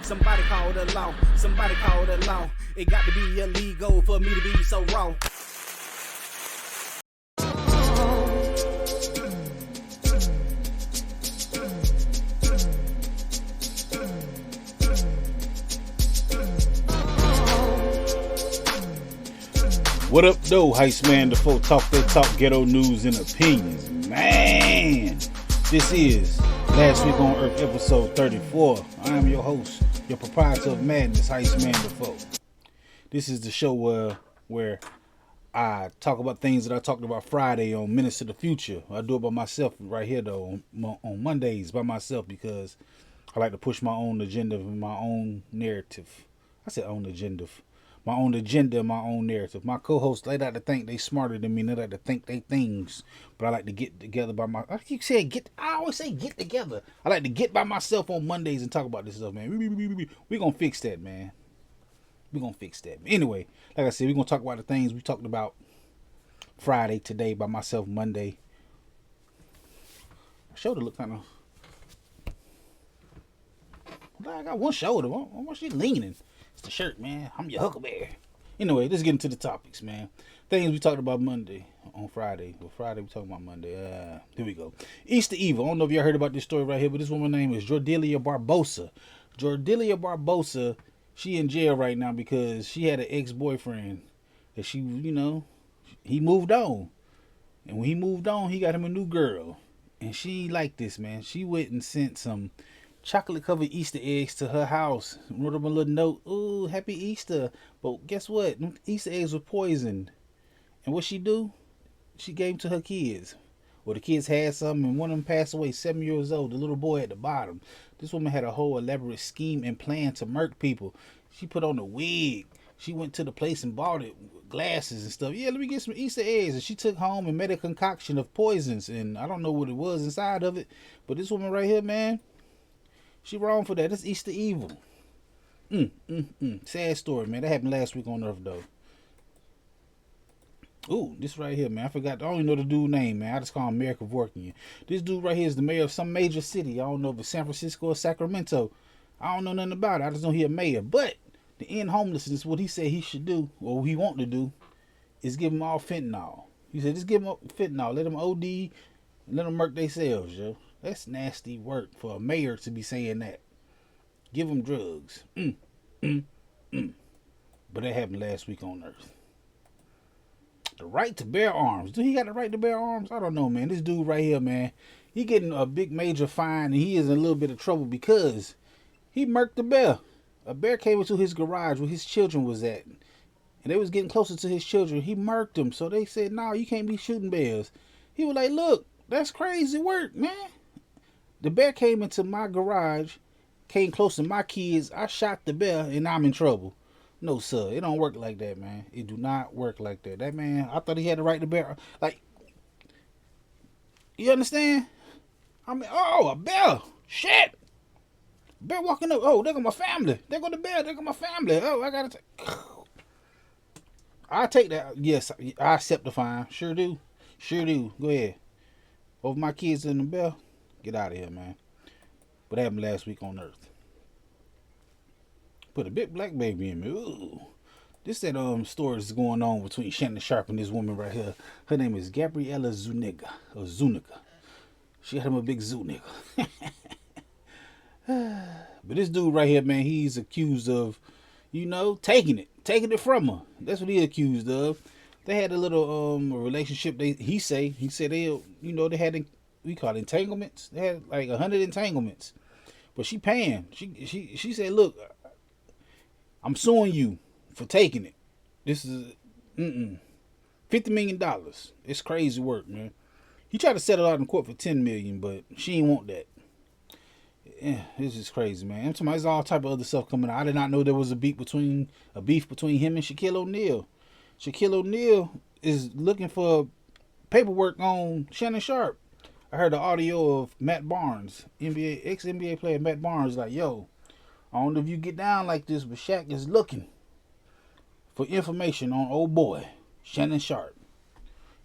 Somebody call the law. Somebody call the law. It got to be illegal for me to be so wrong. What up, though, Heist Man? The folk talk that talk, ghetto news and opinions. Man, this is Last Week on Earth, episode 34. I am your host, your proprietor of madness, Heist Man the folk. This is the show where I talk about things that I talked about Friday on Minutes to the Future. I do it by myself right here, though, on Mondays by myself, because I like to push my own agenda and my own narrative. I said own agenda. My own agenda, my own narrative. My co-hosts, they like to think they smarter than me. They like to think they things. But I like to get together by my... I keep saying get... I always say get together. I like to get by myself on Mondays and talk about this stuff, man. We're going to fix that, man. We're going to fix that. Anyway, like I said, we're going to talk about the things we talked about Friday, today, by myself, Monday. My shoulder look kind of... I got one shoulder. Why she leaning? It's the shirt, man. I'm your huckleberry. Anyway, let's get into the topics, man. Things we talked about Monday on Friday. Well, Friday we talking about Monday. Here we go. Easter Eve. I don't know if y'all heard about this story right here, but this woman's name is Jordelia Barbosa. Jordelia Barbosa, she in jail right now because she had an ex-boyfriend that she, he moved on. And when he moved on, he got him a new girl. And she like this, man. She went and sent some chocolate-covered Easter eggs to her house. Wrote them a little note. Ooh, happy Easter. But guess what? Easter eggs were poisoned. And what she do? She gave them to her kids. Well, the kids had some, and one of them passed away, 7 years old. The little boy at the bottom. This woman had a whole elaborate scheme and plan to murk people. She put on a wig. She went to the place and bought it, glasses and stuff. Yeah, let me get some Easter eggs. And she took home and made a concoction of poisons. And I don't know what it was inside of it. But this woman right here, man, she wrong for that. That's Easter evil. Sad story, man. That happened last week on Earth, though. Ooh, this right here, man. I forgot. I don't even know the dude's name, man. I just call him Mayor Kevorkian. This dude right here is the mayor of some major city. I don't know if it's San Francisco or Sacramento. I don't know nothing about it. I just know he's a mayor. But to end homelessness, what he said he should do, or what he want to do, is give them all fentanyl. He said, just give them fentanyl. Let them OD. Let them murk themselves, yo. That's nasty work for a mayor to be saying that. Give them drugs. But that happened last week on Earth. The right to bear arms. Do he got the right to bear arms? I don't know, man. This dude right here, man, he getting a big major fine, and he is in a little bit of trouble because he murked a bear. A bear came into his garage where his children was at, and they was getting closer to his children. He murked them, so they said, no, you can't be shooting bears. He was like, look, that's crazy work, man. The bear came into my garage, came close to my kids. I shot the bear, and I'm in trouble. No, sir. It don't work like that, man. It do not work like that. That man, I thought he had the right to bear. Like, you understand? I mean, oh, a bear. Shit. Bear walking up. Oh, there go my family. There go the bear. There go my family. Oh, I got to take. I'll take that. Yes, I accept the fine. Sure do. Sure do. Go ahead. Over my kids in the bear. Get out of here, man. What happened last week on Earth? Put a big black baby in me. Ooh. This that story is going on between Shannon Sharpe and this woman right here. Her name is Gabriella Zuniga. Or Zuniga. She had him a big Zuniga. But this dude right here, man, he's accused of, taking it from her. That's what he's accused of. They had a little relationship. He said they, they had, we call it entanglements. They had like 100 entanglements. But she paying. She said, look, I'm suing you for taking it. This is $50 million. It's crazy work, man. He tried to settle out in court for $10 million, but she ain't want that. Yeah, this is crazy, man. I'm talking about there's all type of other stuff coming out. I did not know there was a beef between him and Shaquille O'Neal. Shaquille O'Neal is looking for paperwork on Shannon Sharpe. I heard the audio of Matt Barnes, ex-NBA player Matt Barnes, like, yo, I don't know if you get down like this, but Shaq is looking for information on old boy, Shannon Sharpe.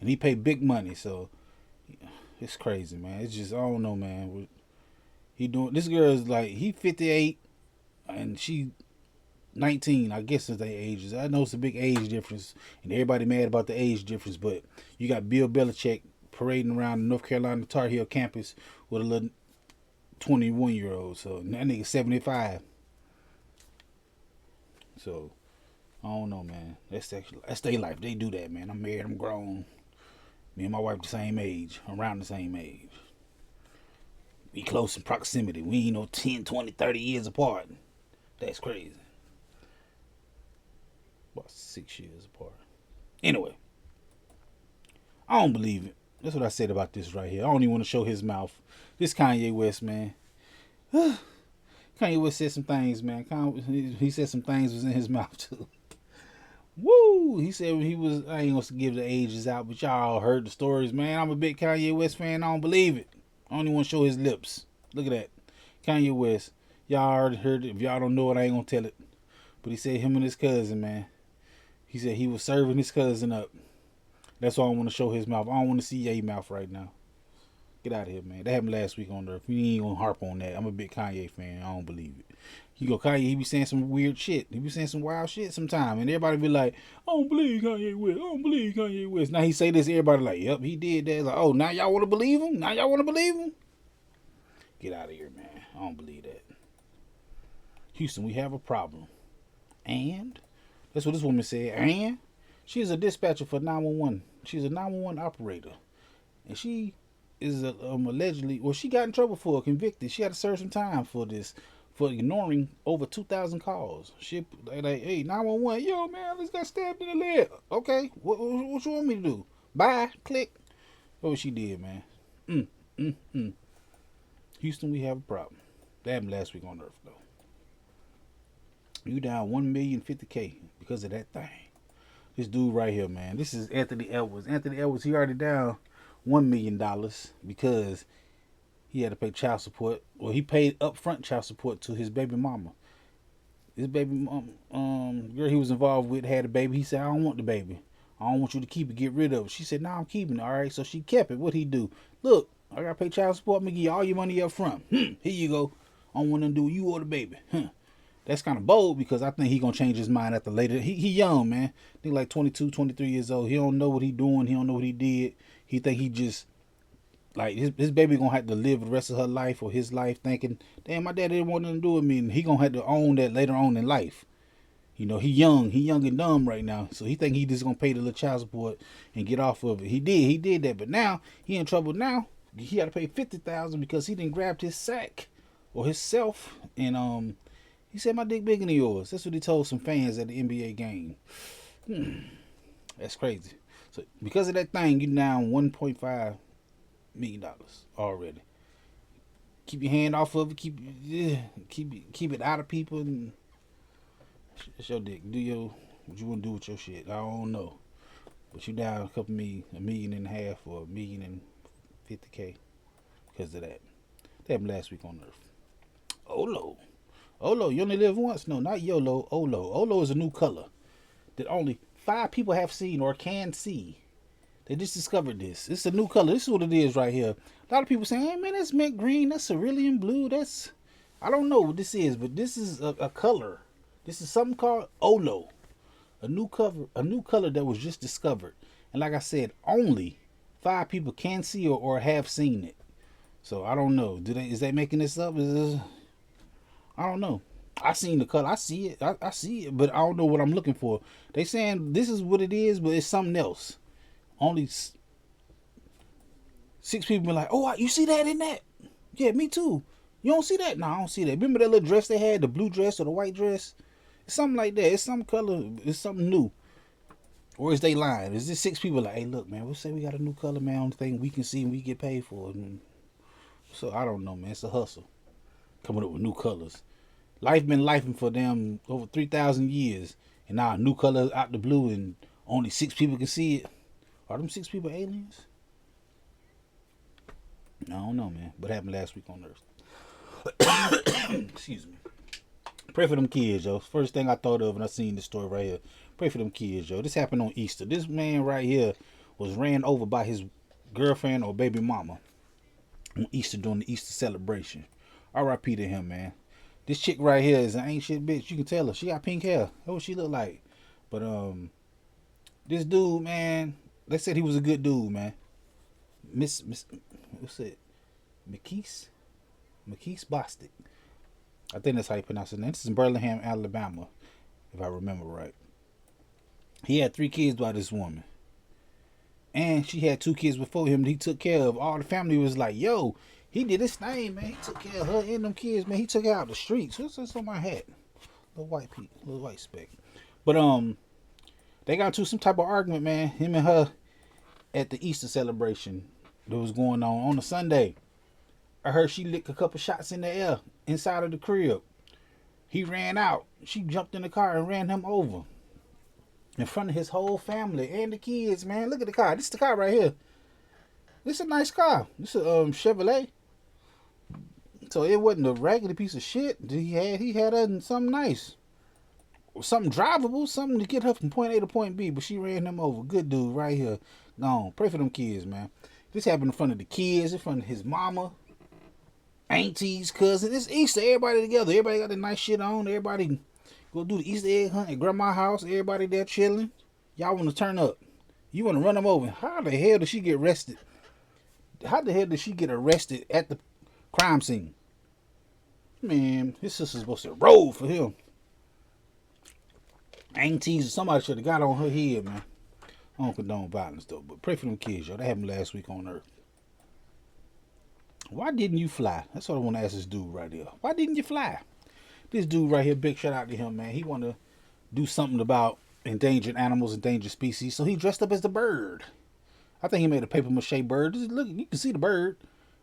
And he paid big money, so it's crazy, man. It's just, I don't know, man. He doing, this girl is like, he 58. and she 19, I guess is their ages. I know it's a big age difference, and everybody mad about the age difference, but you got Bill Belichick parading around the North Carolina Tar Heel campus with a little 21-year-old. So that nigga 75. So I don't know, man. That's their life. They do that, man. I'm married. I'm grown. Me and my wife the same age, around the same age. We close in proximity. We ain't no 10, 20, 30 years apart. That's crazy. About 6 years apart. Anyway, I don't believe it. That's what I said about this right here. I don't even want to show his mouth. This Kanye West, man. Kanye West said some things, man. He said some things was in his mouth too. Woo! He said he was. I ain't gonna give the ages out, but y'all heard the stories, man. I'm a big Kanye West fan. I don't believe it. I don't even want to show his lips. Look at that, Kanye West. Y'all already heard it. If y'all don't know it, I ain't gonna tell it. But he said him and his cousin, man. He said he was serving his cousin up. That's why I want to show his mouth. I don't want to see your mouth right now. Get out of here, man. That happened last week on Earth. We ain't gonna harp on that. I'm a big Kanye fan. I don't believe it. You go Kanye, he be saying some weird shit. He be saying some wild shit sometime. And everybody be like, I don't believe Kanye West. I don't believe Kanye West. Now he say this, everybody like, yep, he did that. It's like, oh, now y'all want to believe him? Now y'all want to believe him? Get out of here, man. I don't believe that. Houston, we have a problem. And that's what this woman said. And she's a dispatcher for 911. She's a 911 operator. And she is allegedly, well, she got in trouble for it, convicted. She had to serve some time for this, for ignoring over 2,000 calls. She like, hey, 911, yo, man, I just got stabbed in the leg. Okay, what you want me to do? Bye, click. What she did, man. Houston, we have a problem. That happened last week on Earth, though. You down $1,050,000 because of that thing. This dude right here, man. This is Anthony Edwards. Anthony Edwards, he already down $1 million because he had to pay child support. Well, he paid upfront child support to his baby mama. His baby mama, girl he was involved with had a baby. He said, I don't want the baby. I don't want you to keep it. Get rid of it. She said, no, I'm keeping it. All right, so she kept it. What'd he do? Look, I got to pay child support. I'm going to give you all your money up front. Here you go. I don't want to do you or the baby. That's kind of bold because I think he going to change his mind after later. He young, man. I think like 22, 23 years old. He don't know what he doing. He don't know what he did. He think he just, like, his baby going to have to live the rest of her life or his life thinking, damn, my dad didn't want nothing to do with me. And he going to have to own that later on in life. You know, he young and dumb right now. So he think he just going to pay the little child support and get off of it. He did that. But now, he in trouble now. He had to pay $50,000 because he didn't grab his sack or himself. And, he said, my dick bigger than yours. That's what he told some fans at the NBA game. That's crazy. So because of that thing, you down $1.5 million already. Keep your hand off of it. Keep it out of people. And it's your dick. Do what you want to do with your shit. I don't know. But you down a couple million, $1.5 million or $1,050,000 because of that. That happened last week on Earth. Olo, you only live once? No, not YOLO, Olo. Olo is a new color that only 5 people have seen or can see. They just discovered this. It's a new color. This is what it is right here. A lot of people saying, hey man, that's mint green, that's cerulean blue, that's, I don't know what this is, but this is a color. This is something called Olo. A new color that was just discovered. And like I said, only 5 people can see or have seen it. So I don't know. Is they making this up? I don't know. I seen the color. I see it. I see it, but I don't know what I'm looking for. They saying this is what it is, but it's something else. Only 6 people be like, oh, you see that in that? Yeah, me too. You don't see that? No, I don't see that. Remember that little dress they had, the blue dress or the white dress? It's something like that. It's some color. It's something new. Or is they lying? Is this 6 people like, hey, look, man, we'll say we got a new color, man, on the thing we can see and we get paid for it. So I don't know, man. It's a hustle. Coming up with new colors. Life been lifing for them over 3,000 years. And now a new color out the blue and only 6 people can see it. Are them 6 people aliens? I don't know, man. What happened last week on Earth? Excuse me. Pray for them kids, yo. First thing I thought of when I seen this story right here. Pray for them kids, yo. This happened on Easter. This man right here was ran over by his girlfriend or baby mama on Easter during the Easter celebration. R.I.P. to him, man. This chick right here is an ain't shit bitch. You can tell her. She got pink hair. That's what she look like. But this dude, man, they said he was a good dude, man. Miss what's it? McKees Bostic. I think that's how you pronounce his name. This is in Birmingham, Alabama, if I remember right. He had 3 kids by this woman. And she had 2 kids before him that he took care of. All the family was like, yo, he did his thing, man. He took care of her and them kids, man. He took her out the streets. What's this on my hat? Little white speck. But they got into some type of argument, man. Him and her at the Easter celebration that was going on a Sunday. I heard she licked a couple shots in the air inside of the crib. He ran out. She jumped in the car and ran him over. In front of his whole family and the kids, man. Look at the car. This is the car right here. This is a nice car. This is a Chevrolet. So it wasn't a raggedy piece of shit that he had something nice. Something drivable, something to get her from point A to point B. But she ran him over. Good dude right here. Gone. Pray for them kids, man. This happened in front of the kids, in front of his mama, aunties, cousins. It's Easter. Everybody together. Everybody got their nice shit on. Everybody go do the Easter egg hunt at grandma's house. Everybody there chilling. Y'all want to turn up. You want to run them over. How the hell did she get arrested? How the hell did she get arrested at the crime scene? Man, his sister's supposed to roll for him. Aunties or somebody should have got on her head, man. I don't condone violence, though. But pray for them kids, yo. That happened last week on Earth. Why didn't you fly? That's what I want to ask this dude right here. Why didn't you fly? This dude right here, big shout out to him, man. He want to do something about endangered animals, endangered species. So he dressed up as the bird. I think he made a paper mache bird. Just look, you can see the bird.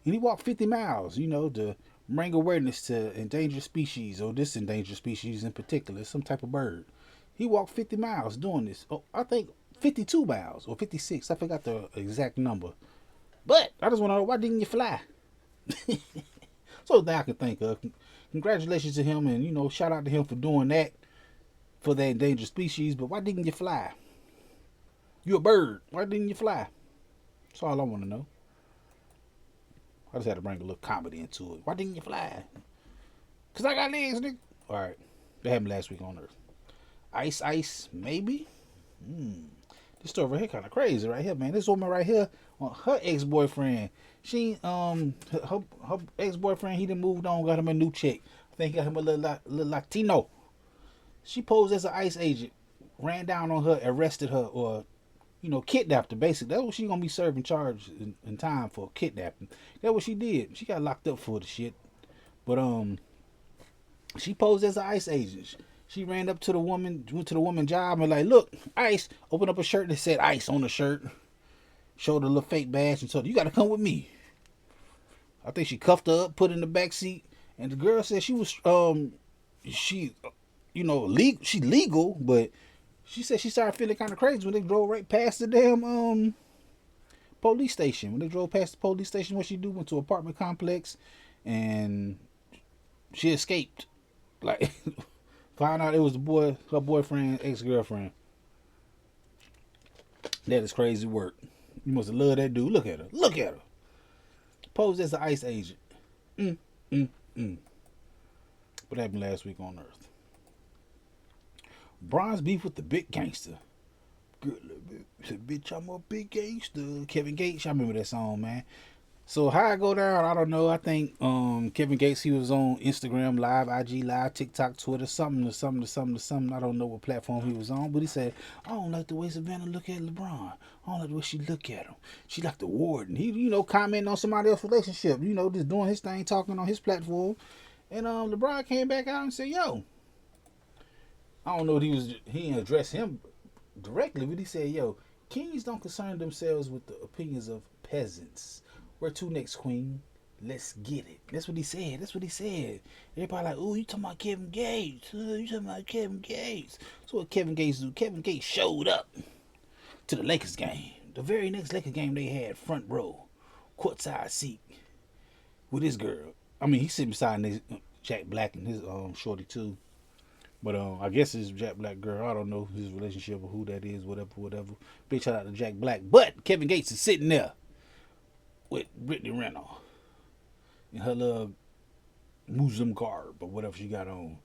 And he walked 50 miles, to bring awareness to endangered species, or this endangered species in particular, some type of bird. He walked 50 miles doing this. Oh, I think 52 miles or 56. I forgot the exact number. But I just want to know, why didn't you fly? So that I can think of. Congratulations to him, and shout out to him for doing that for that endangered species. But why didn't you fly? You're a bird. Why didn't you fly? That's all I want to know. I just had to bring a little comedy into it. Why didn't you fly? Cause I got legs, nigga. All right, that happened last week on Earth. Ice, maybe. This story right here kind of crazy right here, man. This woman right here, her ex-boyfriend. Her ex-boyfriend, he done moved on, got him a new chick. I think he got him a little Latino. She posed as an ICE agent, ran down on her, arrested her, or kidnapped her. Basically, that's what she gonna be serving charge in time for, kidnapping. That's what she did. She got locked up for the shit. But she posed as an ICE agent. She ran up to the woman, went to the woman's job and like, look, ICE. Opened up a shirt that said ICE on the shirt. Showed her a little fake badge and told her, you gotta come with me. I think she cuffed her up, put her in the back seat, and the girl said she was she legal, but she said she started feeling kind of crazy when they drove right past the damn police station. When they drove past the police station, what she do, went to an apartment complex, and she escaped. Like, found out it was her boyfriend, ex-girlfriend. That is crazy work. You must have loved that dude. Look at her. Posed as an ICE agent. What happened last week on Earth? Bronze beef with the big gangster. Good little bit. Said, bitch, I'm a big gangster. Kevin Gates, I remember that song, man. So how I go down, I don't know. I think Kevin Gates, he was on Instagram Live, IG Live, TikTok, Twitter, something. I don't know what platform he was on, but he said, I don't like the way Savannah look at LeBron. I don't like the way she look at him. She like the warden. He, commenting on somebody else's relationship, just doing his thing, talking on his platform. And LeBron came back out and said, yo, I don't know if he didn't address him directly, but he said, yo, kings don't concern themselves with the opinions of peasants. Where to next, queen? Let's get it. That's what he said. Everybody like, oh, you talking about Kevin Gates. So what Kevin Gates do? Kevin Gates showed up to the Lakers game. The very next Lakers game they had, front row, courtside seat with his girl. I mean, he's sitting beside Jack Black and his shorty too. But I guess it's Jack Black girl. I don't know his relationship or who that is, whatever. Big shout out to Jack Black. But Kevin Gates is sitting there with Brittany Renner and her little Muslim garb or whatever she got on.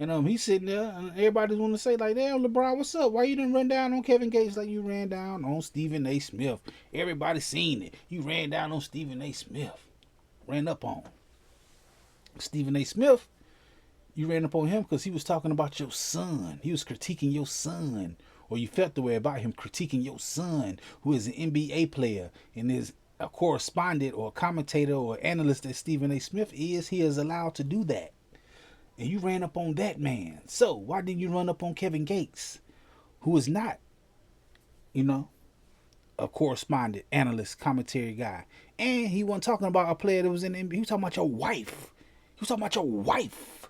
And he's sitting there, and everybody's want to say like, "Damn, LeBron, what's up? Why you didn't run down on Kevin Gates like you ran down on Stephen A. Smith? Everybody seen it. You ran down on Stephen A. Smith, ran up on Stephen A. Smith. You ran up on him because he was talking about your son. He was critiquing your son, or you felt the way about him critiquing your son, who is an NBA player and is a correspondent or a commentator or analyst that Stephen A. Smith is. He is allowed to do that." And you ran up on that man. So why didn't you run up on Kevin Gates, who is not, a correspondent, analyst, commentary guy? And he wasn't talking about a player that was in the NBA. He was talking about your wife. He was talking about your wife.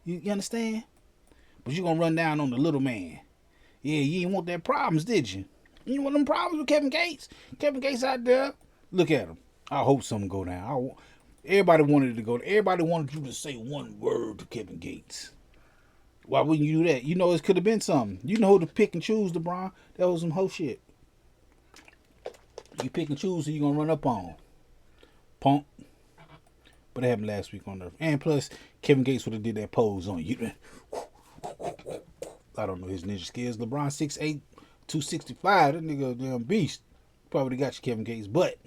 You understand? But you going to run down on the little man. Yeah, you didn't want that problems, did you? You didn't want them problems with Kevin Gates? Kevin Gates out there. Look at him. I hope something go down. Everybody wanted it to go. Everybody wanted you to say one word to Kevin Gates. Why wouldn't you do that? It could have been something. You know who to pick and choose, LeBron. That was some whole shit. You pick and choose who you gonna run up on. Punk. But it happened last week on Earth. And plus, Kevin Gates would have did that pose on you. I don't know his ninja skills. LeBron 6'8", 265. That nigga a damn beast. Probably got you, Kevin Gates. But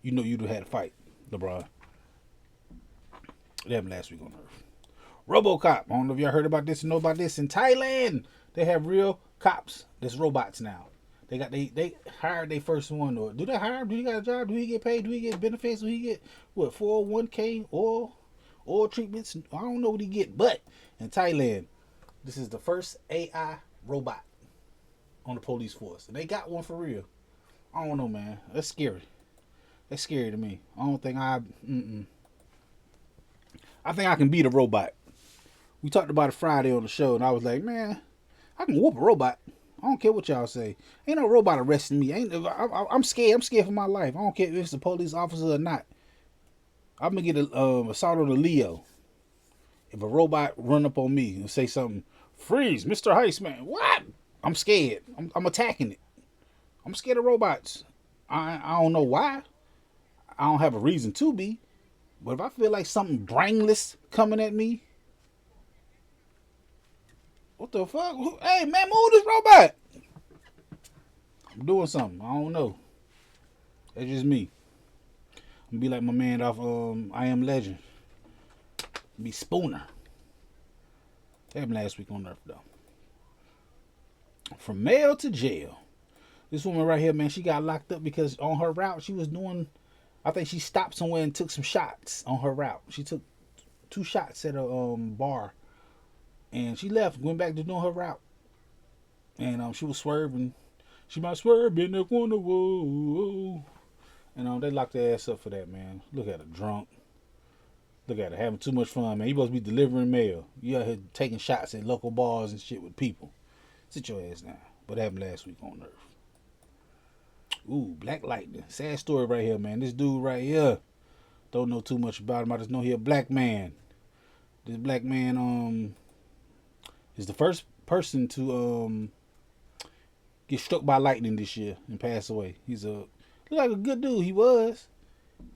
you'd have had a fight, LeBron. It happened last week on Earth. RoboCop. I don't know if y'all heard about this or know about this. In Thailand, they have real cops that's robots now. They hired their first one. Or do they hire him? Do he got a job? Do he get paid? Do he get benefits? Do he get 401k oil treatments? I don't know what he get. But in Thailand, this is the first AI robot on the police force. And they got one for real. I don't know, man. That's scary. That's scary to me. I don't think I think I can beat a robot. We talked about it Friday on the show, and I was like, man, I can whoop a robot. I don't care what y'all say. Ain't no robot arresting me. I'm scared. I'm scared for my life. I don't care if it's a police officer or not. I'm going to get assault on the Leo. If a robot run up on me and say something, freeze, Mr. Heist, man. What? I'm scared. I'm attacking it. I'm scared of robots. I don't know why. I don't have a reason to be. But if I feel like something brainless coming at me, what the fuck? Hey, man, move this robot. I'm doing something. I don't know. That's just me. I'm gonna be like my man off I Am Legend. Be Spooner. That happened last week on Earth, though. From mail to jail. This woman right here, man, she got locked up because on her route she was doing... I think she stopped somewhere and took some shots on her route. She took 2 shots at a bar. And she left, went back to doing her route. And she was swerving. She might swerve in the corner, whoa. And they locked her ass up for that, man. Look at her, drunk. Look at her, having too much fun, man. You supposed to be delivering mail. You out here taking shots at local bars and shit with people. Sit your ass down. But it happened last week on Earth. Ooh, Black Lightning. Sad story right here, man. This dude right here, don't know too much about him. I just know he a black man. This black man is the first person to get struck by lightning this year and pass away. He's look like a good dude. He was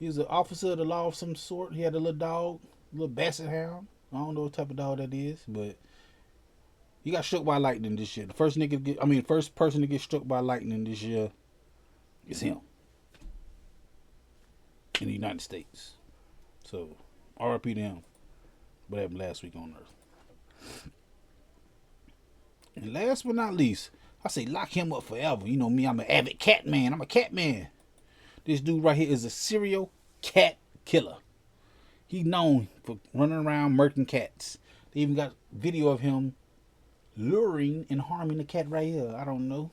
an officer of the law of some sort. He had a little dog, a little basset hound. I don't know what type of dog that is, but he got struck by lightning this year. The first person to get struck by lightning this year is him in the United States. So, RIP to him. What happened last week on Earth. And last but not least, I say lock him up forever. You know me, I'm an avid cat man. I'm a cat man. This dude right here is a serial cat killer. He's known for running around murking cats. They even got video of him luring and harming the cat right here. I don't know.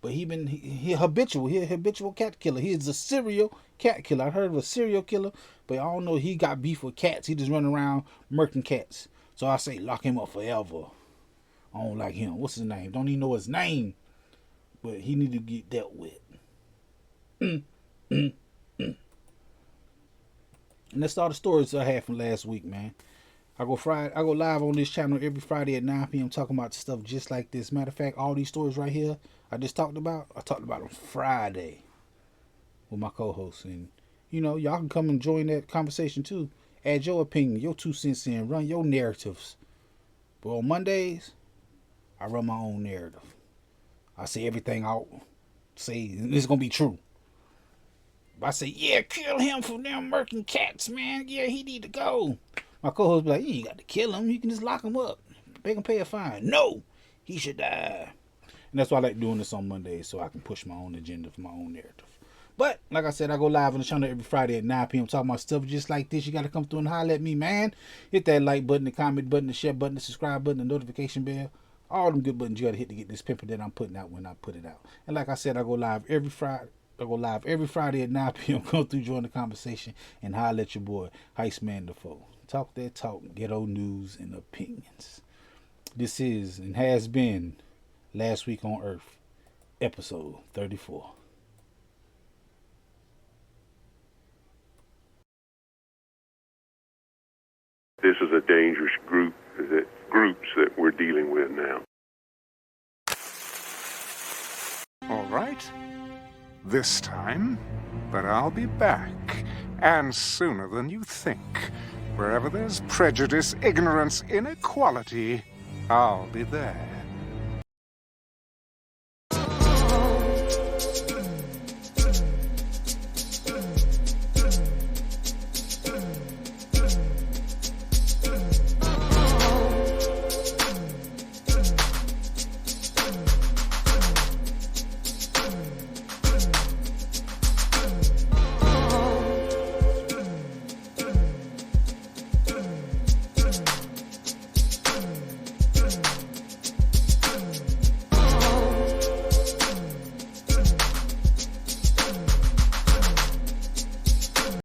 But he habitual. He a habitual cat killer. He is a serial cat killer. I heard of a serial killer, but I don't know. He got beef with cats. He just running around murking cats. So I say lock him up forever. I don't like him. What's his name? Don't even know his name. But he need to get dealt with. And that's all the stories I had from last week, man. I go live on this channel every Friday at 9 p.m. talking about stuff just like this. Matter of fact, all these stories right here I talked about on Friday with my co-host. And, y'all can come and join that conversation too Add your opinion, your 2 cents in, run your narratives. But on Mondays, I run my own narrative. I say everything I'll say, and it's gonna be true. If I say, yeah, kill him for them murking cats, man. Yeah, he need to go. My co-host be like, you ain't got to kill him. You can just lock him up. Make him pay a fine. No, he should die. And that's why I like doing this on Mondays, so I can push my own agenda for my own narrative. But, like I said, I go live on the channel every Friday at 9 p.m. talking about stuff just like this. You got to come through and holler at me, man. Hit that like button, the comment button, the share button, the subscribe button, the notification bell. All them good buttons you got to hit to get this pimping that I'm putting out when I put it out. And like I said, I go live every Friday at 9 p.m. Come through, join the conversation, and holler at your boy, Heist Man the Foe. Talk that talk, ghetto news and opinions. This is and has been Last Week on Earth, episode 34. This is a dangerous groups that we're dealing with now. All right. This time, but I'll be back, and sooner than you think. Wherever there's prejudice, ignorance, inequality, I'll be there.